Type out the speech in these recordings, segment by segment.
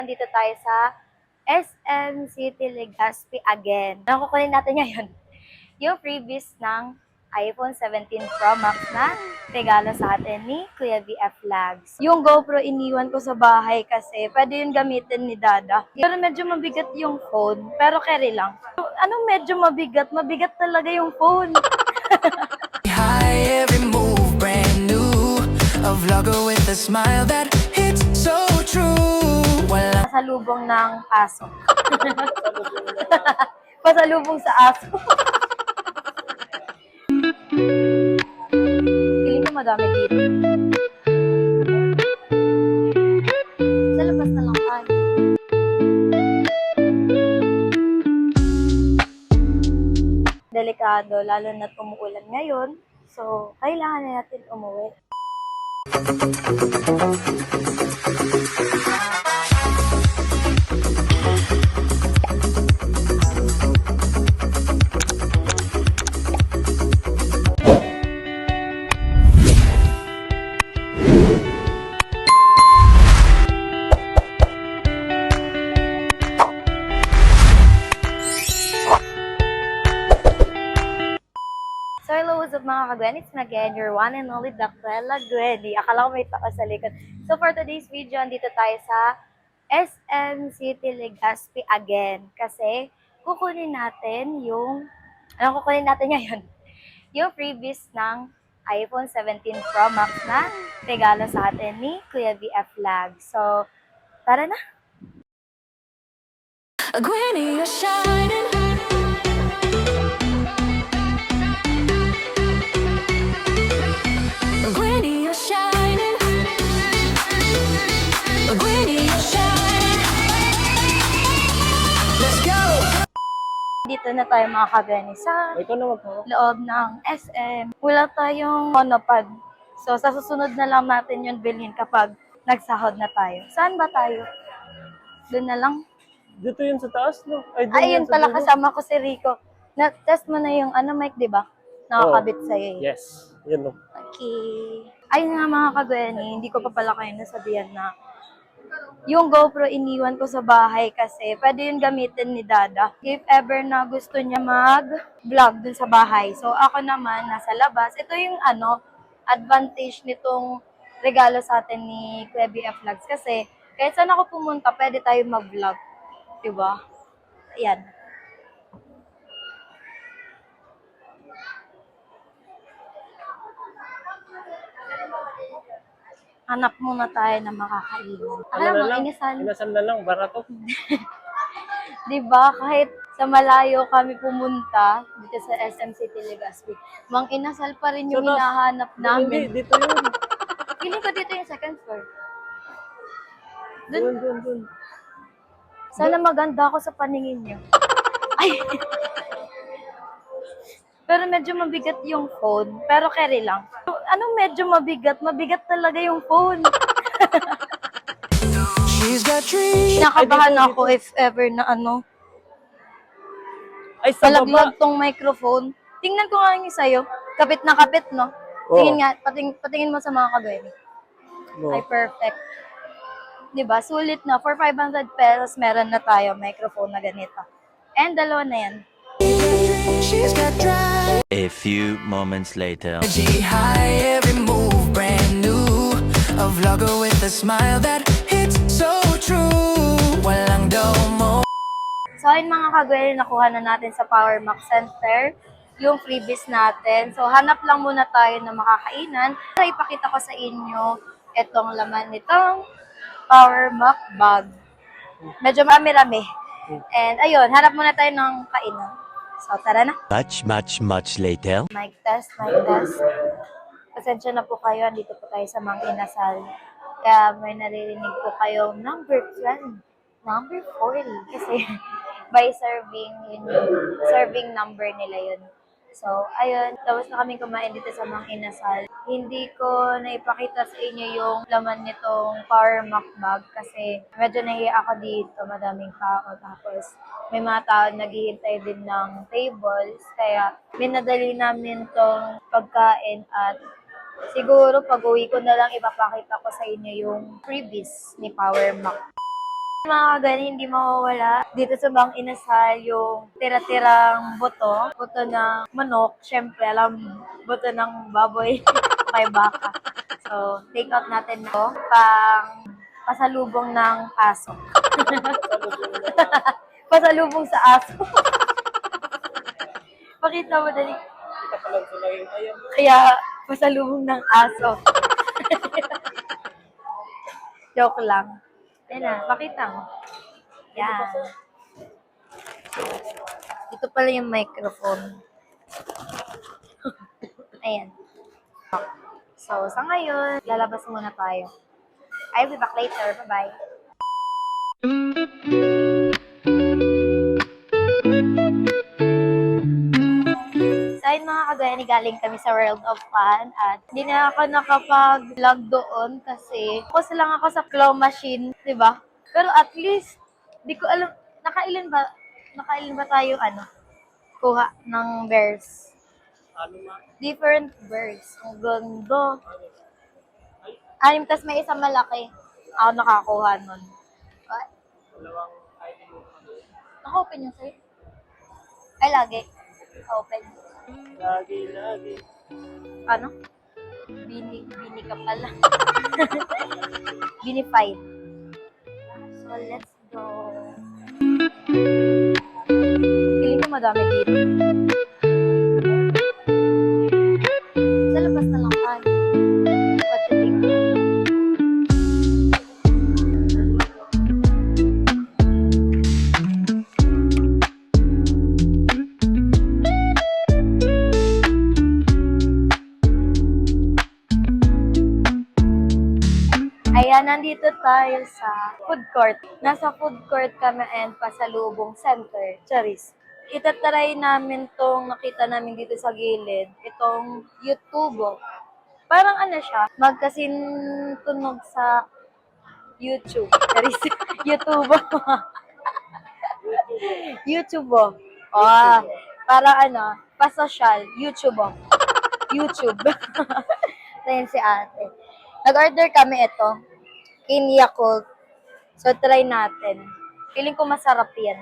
Nandito tayo sa SM City Legazpi again. Ang kukunin natin ngayon, yung freebies ng iPhone 17 Pro Max na regalo sa atin ni Kuya BF Vlogs. Yung GoPro iniwan ko sa bahay kasi pwede yung gamitin ni Dada. Pero medyo mabigat yung phone, pero carry lang. Anong medyo mabigat? Mabigat talaga yung phone. High, every move brand new. A vlogger with a smile that hits so true. Well, Pasalubong ng aso. Pasalubong sa aso. Feeling ko madami dito. Sa labas na lang tayo. Delikado, lalo na umuulan ngayon. So, kailangan na natin umuwi. So, hello, what's up mga kagwen? It's me again, your one and only Dakwela Gwenny. Akala ko may tao sa likod. So, for today's video, andito tayo sa SM City Legazpi again. Kasi, kukunin natin yung, anong kukunin natin ngayon? Yung freebies ng iPhone 17 Pro Max na regalo sa atin ni Kuya BF Vlogs. So, tara na! Gwenny, you're shining. Gwenny, you're shining. Gwenny, you're shining. Let's go. Dito na tayo mga kagwen sa loob ng SM. Wala tayong monopod. So, sa susunod na lang natin yun bilhin kapag nagsahod na tayo. Saan ba tayo? Doon na lang. Dito yun sa taas, no? Doon Ay, yun yun sa pala dulo. kasama ko si Rico. Na-test mo na yung mic, di ba? Nakakabit sa'yo eh. Yes, yun, no? Okay. Ayun nga mga kagweni, hindi ko pa pala kayo nasabihan na yung GoPro iniwan ko sa bahay kasi pwede yung gamitin ni Dada if ever na gusto niya mag-vlog dun sa bahay. So ako naman, nasa labas. Ito yung advantage nitong regalo sa atin ni Kuya BF Vlogs kasi kahit saan ako pumunta, pwede tayo mag-vlog. Diba? Ayan. Hanap muna tayo ng makakainan. Alam mo, inasal. Inasal na lang, barato. Diba, kahit sa malayo kami pumunta, dito sa SM City Legazpi, Mang Inasal pa rin yung Sa taas. hinahanap Hindi, namin. dito yun. Feeling ko dito yung second floor. Doon, doon, doon. Sana maganda ako sa paningin niyo. Ay! Pero medyo mabigat yung phone, pero carry lang. Anong medyo mabigat? Mabigat talaga yung phone. She's got dreams. Nakabahan ako if ever na Ay, sa baba. malaglag tong microphone. Tingnan ko nga yung sa'yo. Kapit na kapit, no? Oo. Tingin nga, patingin mo sa mga kagawin. No. Ay, perfect. Diba? Sulit na. For 500 pesos, meron na tayo microphone na ganito. And dalawa na yan. She's got drive. A few moments later. Energy high, every move brand new. A vlogger with a smile that hits so true. Walang domo. So, ayun mga kagawin, nakuha na natin sa Power Max Center yung freebies natin. So, hanap lang muna tayo ng makakainan. So, ipakita ko sa inyo itong laman nitong Power Max bag. Medyo marami-rami. And ayun, hanap muna tayo ng kainan. So, tara na. Much later. Mic test, mic test. Pasensya na po kayo, andito po tayo sa Mang Inasal. Kaya may naririnig po kayong number 12, number 40. Kasi by serving, yun yung serving number nila yun. So, ayun, tapos na kaming kumain dito sa Mang Inasal. Hindi ko naipakita sa inyo yung laman nitong Power Mac bag kasi medyo nahiya ako dito, madaming tao. Tapos may mga tao naghihintay din ng tables, kaya minadali namin tong pagkain at siguro pag uwi ko na lang ipapakita ko sa inyo yung freebies ni Power Mac. Mga kagani, hindi mawawala dito sa Mang Inasal yung tira-tirang buto. Buto ng manok. Siyempre, alam, buto ng baboy kay baka. So, take out natin na pang pasalubong ng aso. Pasalubong sa aso. Pakita mo dali. Kita pa lang sila yung ayam. Kaya, pasalubong ng aso. Joke lang. Yan na, pakita mo. Yan. Ito pala yung microphone. Ayan. So, sa ngayon, lalabas muna tayo. I'll be back later. Bye-bye. So, ayun mga kagayani, galing kami sa World of Fun at hindi na ako nakapag-vlog doon kasi focus lang ako sa claw machine, di ba? Pero at least, di ko alam, nakailan ba tayo, kuha ng bears? Ano ma? Different bears. Ang ganda. Anim, tas may isang malaki. Ako nakakuha nun. What? Dalawang item. Naka-open yung sa'yo? Ay, lagi. Open. Lagi. Ano? Bini ka pala. Bini 5. So, let's go. Feeling ko madami dito. Sa labas na lang tayo. What you think? Ayan, nandito tayo sa food court. Nasa food court kami and pasalubong center. Charis. Itatry namin tong nakita namin dito sa gilid. Itong YouTube. Parang siya, magkasintunog sa YouTube. Charis. YouTube. YouTube. Oh, parang pasosyal. YouTube. YouTube. Ayan si ate. Nag-order kami ito. Kin Yakult. So, try natin. Feeling ko masarap yan.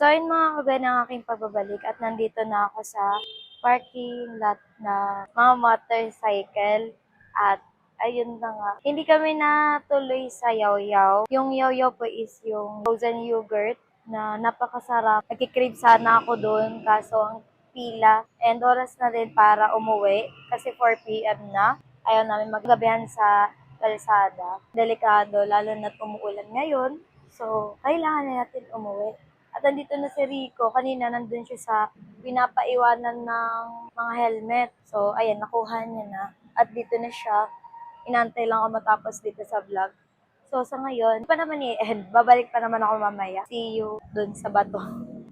So, yun mga kagaya ng aking pagbabalik at nandito na ako sa parking lot na mga motorcycle at ayun na nga. Hindi kami natuloy sa yaw-yaw. Yung yaw-yaw po is yung frozen yogurt na napakasarap. Nagkikrave sana ako doon kaso ang pila and oras na din para umuwi kasi 4 p.m. na. Ayaw namin maggabihan sa kalsada. Delikado lalo na't umuulan ngayon. So, kailangan na natin umuwi. At andito na si Rico. Kanina nandun siya sa pinapaiwanan ng mga helmet. So, ayan, nakuha niya na. At dito na siya. Inantay lang ako matapos dito sa vlog. So, sa ngayon, pa naman i-end. Babalik pa naman ako mamaya. See you dun sa bato.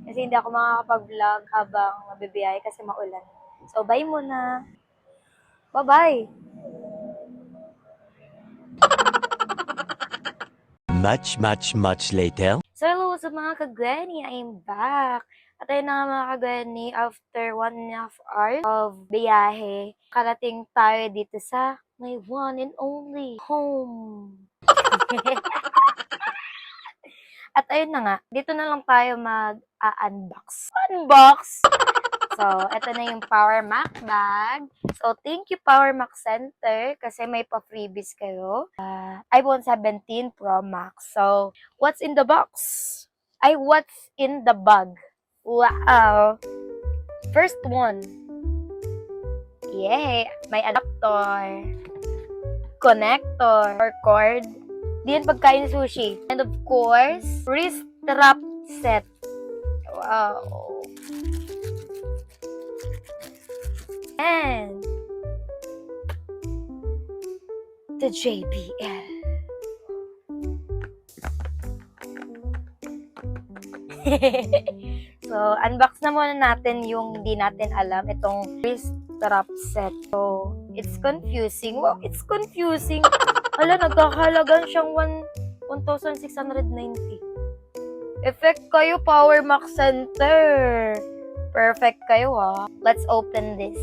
Kasi hindi ako makakapag-vlog habang mabibiyay kasi maulan. So, bye muna. Bye-bye! Much later. So, hello sa mga kagani, I'm back. At ayun na nga mga kagani, after 1.5 hours of biyahe, karating tayo dito sa my one and only home. At ayun na nga, dito na lang tayo mag-unbox. Unbox! So, ito na yung Power Mac bag. So, thank you Power Mac Center kasi may pa-freebies kayo. iPhone 17 Pro Max. So, what's in the box? What's in the bag? Wow! First one. Yay! May adapter, connector, or cord. Di yan pagkain sushi. And of course, wrist strap set. Wow! And the JBL. So, unbox na muna natin yung hindi natin alam, itong wrist strap set. So, it's confusing. Wow, it's confusing. Hala, nagkakahalagan siyang 1,690. Effect kayo, Power Max Center. Perfect kayo, ha. Let's open this.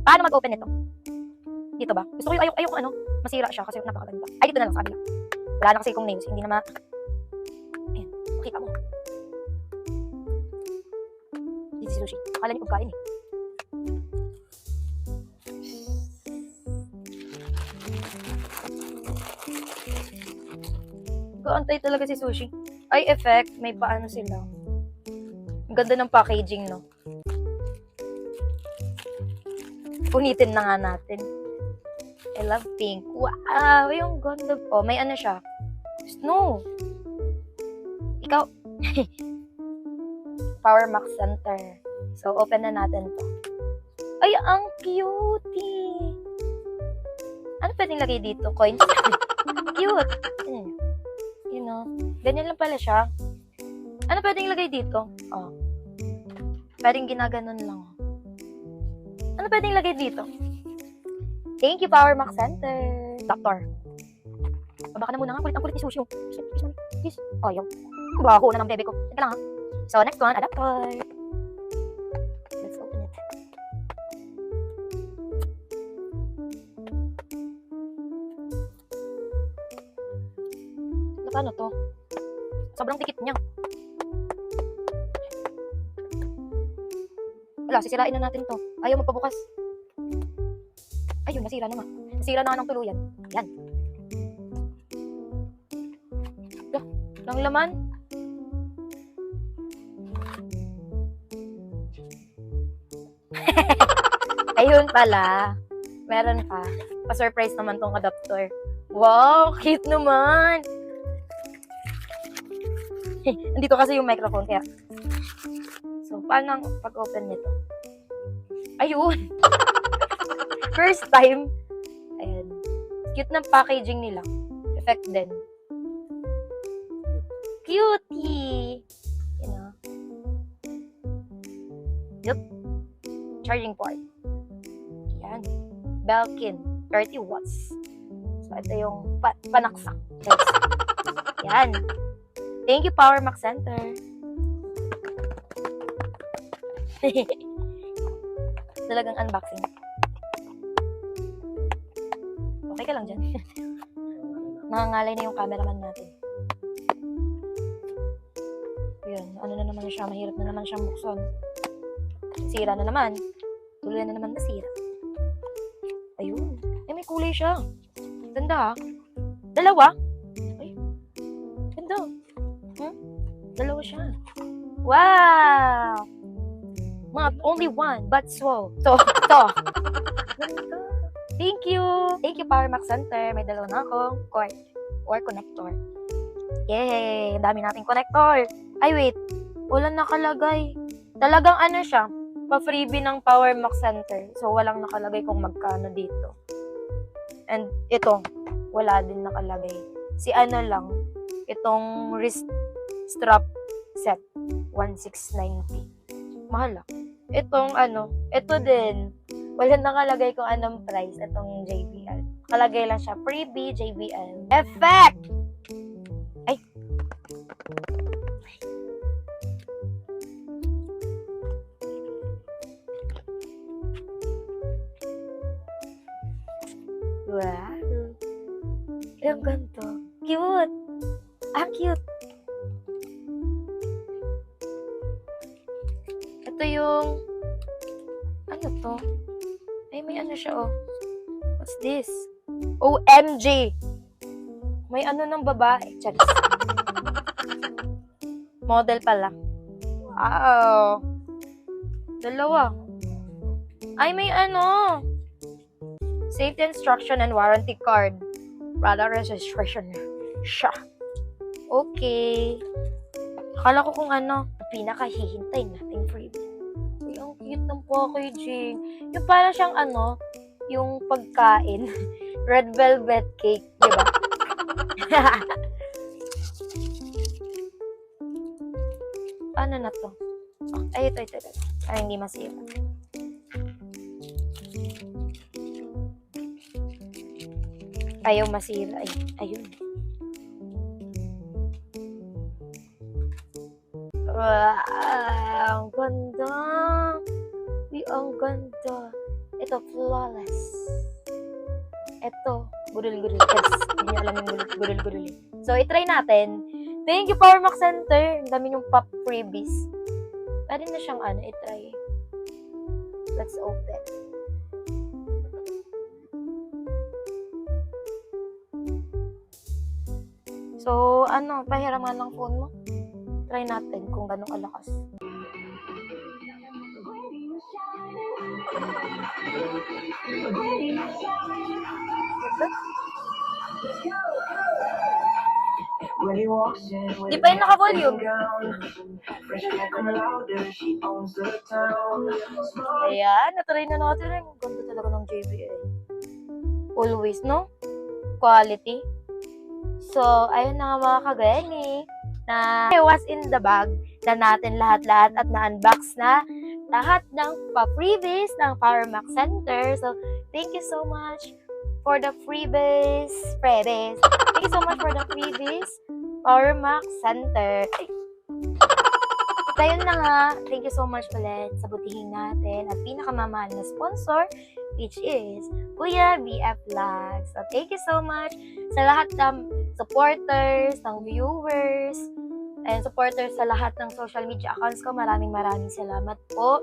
Paano mag-open ito? Dito ba? Gusto ko yung ayoko ano, masira siya kasi napakaganda. Ay, dito na lang sa kabila. Wala na kasi kong nails, hindi na Ayan, makita mo. This is sushi. Akala niyo pagkain eh. Kaantay talaga si sushi. Ay, effect. May paano sila. Ang ganda ng packaging, no? Punitin na nga natin. I love pink. Wow, yung ganda. Oh, may ano siya. Snow. Ikaw. Power Max Center. So, open na natin to. Ay, ang cutie. Ano pwedeng lagay dito? Coins? Cute. You know, ganyan lang pala siya. Ano pwedeng lagay dito? Oh. Pwedeng ginaganon lang. Ano pwedeng lagay dito? Thank you, Power Max Center. Doctor. Baka na muna nga. Ang kulit ni Sushi. Please. Oh, yung. Baho na ng bebe ko. Ito lang ha. So, next one, adapter. Let's open it. Ano to? Sobrang dikit niya. Wala, sisirain na natin to. Ayaw magpabukas. Ayun, nasira naman. Nasira na ng tuluyan. Yan. Lang laman. Ayun pala. Meron pa. Pa-surprise naman tong adapter. Wow, cute naman. Nandito kasi yung microphone kaya. So, paano ang pag-open nito? Ayun! First time. Ayan. Cute ng packaging nila. Effect din. Cutie! You know. Yup. Charging port. Ayan. Belkin. 30 watts. So, ito yung panaksak. Yes. Ayan. Thank you, Power Max Center. Talagang unboxing. Okay ka lang dyan. Nangangalay na yung cameraman natin. Yun, ano na naman siya, mahirap na naman siyang buksan. Sira na naman. Tuloy na naman nasira. Ayun. Eh, may kulay siya. Ganda ha. Dalawa. Ay. Ganda. Dalawa siya. Wow! Not only one, but so. So, ito. Thank you. Thank you, Power Max Center. May dalawa na akong cord or connector. Yay! Dami nating connector. Ay, wait. Walang nakalagay. Talagang ano siya, pa-freebie ng Power Max Center. So, walang nakalagay kung magkano dito. And ito, wala din nakalagay. Si ano lang, itong wrist strap set, 1,690. Mahal ah. Itong ano, ito din, wala nakalagay kung anong price, itong JBL. Nakalagay lang siya, freebie JBL. Effect! Ay! Wow! Ang ganito. Cute! Ang cute! Ito yung, ano to? Ay, may ano siya, oh. What's this? OMG! May ano ng babae. Charis. Model pala. Wow. Dalawa. Ay, may ano. Safety instruction and warranty card. Product registration. Siya. Okay. Akala ko kung ano, pinakahihintay nating freebie. Uy, ang cute ng packaging. Yung parang siyang ano, yung pagkain. Red velvet cake, di ba? Ano na to? Ay, ito. Ay, hindi masira. Ayaw masira. Ay, ayun. Wow, ang ganda. Uy, ang ganda. Ito, flawless. Ito, gurul-gurul. Yes, hindi niyo alam yung gurul-gurul. So, itry natin. Thank you, Powermax Center. Ang dami yung pop freebies. Pwede na siyang ano, itry. Let's open. So, ano, pahiram nga ng phone mo. Try natin kung gano'ng kalakas. Di pa yung naka-volume. Ayan, natry na natin. Ang ganda talaga ng JBL. Always, no? Quality. So, ayun na nga mga kagani, na what's in the bag na natin lahat-lahat at na-unbox na lahat ng pa-freebies ng Powermax Center. So, thank you so much for the freebies. Thank you so much for the freebies, Powermax Center. Ayun na nga, thank you so much ulit sa butihin natin at pinakamamahal na sponsor, which is Kuya BF Vlogs. So, thank you so much sa lahat ng supporters, ng viewers, and supporters sa lahat ng social media accounts ko. Maraming salamat po.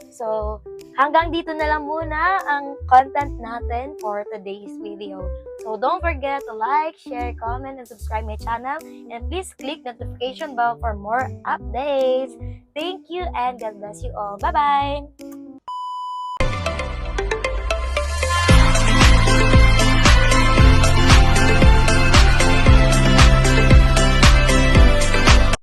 So, hanggang dito na lang muna ang content natin for today's video. So, don't forget to like, share, comment, and subscribe my channel. And please click notification bell for more updates. Thank you and God bless you all. Bye-bye!